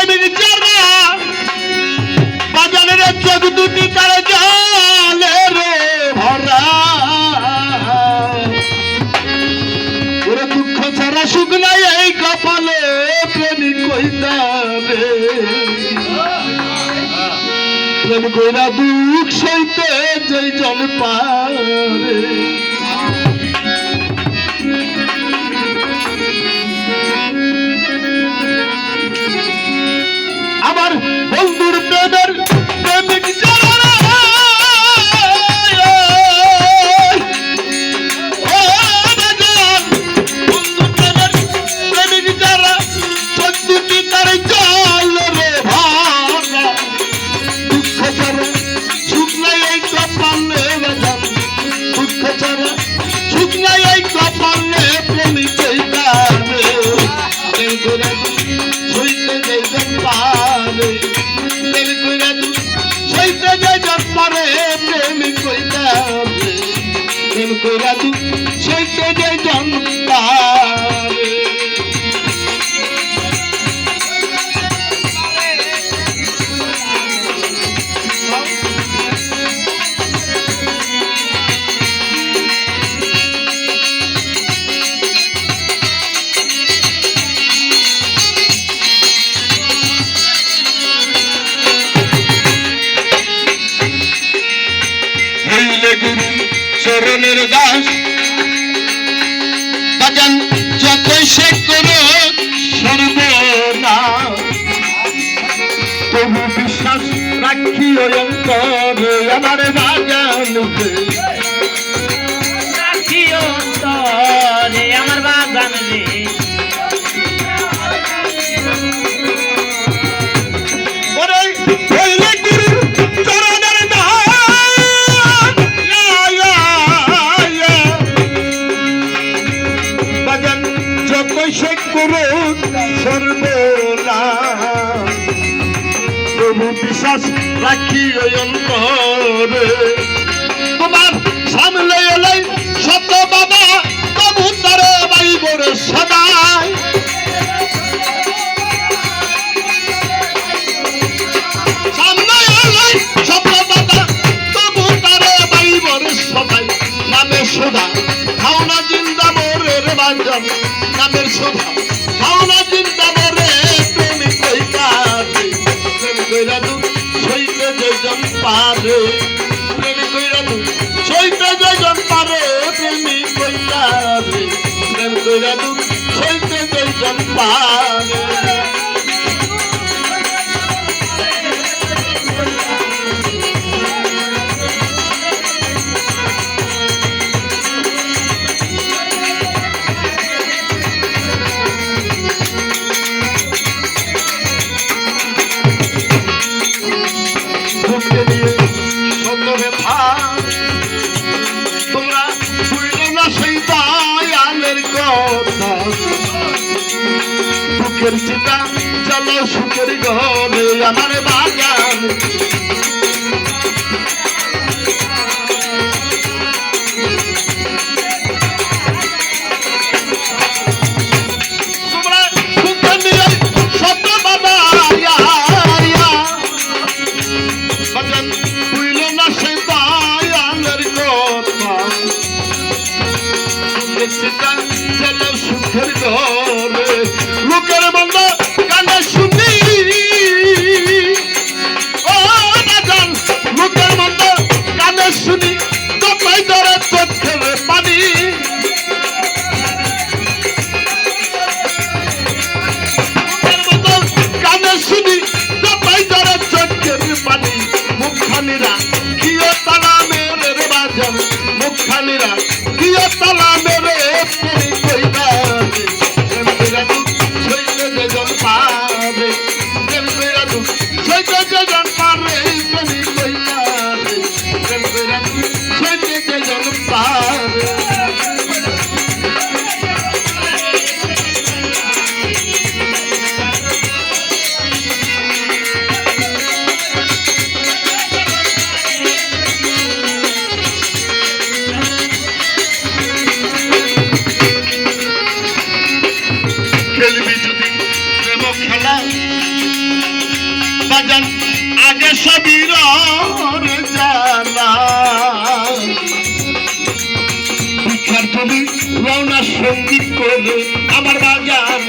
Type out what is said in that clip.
প্রেমিক যারা বাজারের চোখ দুটি তার জলের ভরা ওরে দুঃখ ছাড়া সুখ নাই এই কপালে প্রেমিক কইতাবে প্রেম কইরা দুঃখ সইতে যেই জন পারে আমার বন্ধুর প্রেমের প্রেমিক যারা বন্ধুর প্রেমের প্রেমিক যারা চোদ্দটি তার জল রে ভরা দুঃখ ছাড়া সুখ নাই এই কপালে বাজান দুঃখ ছাড়া সুখ নাই এই কপালে প্রেমিক কইতাবে প্রেম করে সইতে যেজন পারে প্রেম কইরা সইতে যেজন পারে প্রেমিক কইতাবে প্রেম কইরা সইতে যেজন পারে চরণের দাস বাজান যতই সে করো সর্বনাশ তবু বিশ্বাস রাখি অন্তরে আমার বাজান রাখি অন্তরে আমার বাজান রে প্রভু বিশ্বাস রাখি অন্তরে তোমার সামনে এলে সত্য বাবা তবু তারে বাইবর সদাই সামনে এলে সত্য বাবা তবু তারে বাইবর সদাই নামে সোধা খাও না জিন্দা মোরের বাঞ্জন নামের সোধা খাও না জিন্দা মোরে প্রেমিক কইতাবে প্রেম কইরা সইতে যেজন পারে প্রেম কইরা সইতে যেজন পারে প্রেমিক কইতাবে প্রেম কইরা সইতে যেজন পারে তোমরা বুঝলে না সেই দয়ালের কথা সুখের চিতা চলো সুখের ঘরে আমার বাগান তোমরা সুখে নিয়ে সত্য বাবা বুঝলে না সেই দয়ালের কথা চলো সুখের ঘরে লোকের বন্ধ কানে শুনি ও বাজান লোকের বন্ধ কানে শুনি তোপাই ধরে চোখের পানি লোকের বন্ধ কানে শুনি তোপাই ধরে চোখের পানি মুখখানিরা কিও তালা মেরে বাজান মুখখানিরা কিও তালা মেরে পুরি কইতাবে প্রেম কইরা সইতে যেজন পারে প্রেম কইরা সইতে যেজন পারে প্রেমিক কইতাবে প্রেম কইরা সইতে যেজন পারে খেলবি যদি প্রেম খেলা বাজান আগে সবই রে জানা ভিক্ষার তুমি রওনা সঙ্গীত করে আমার বাগান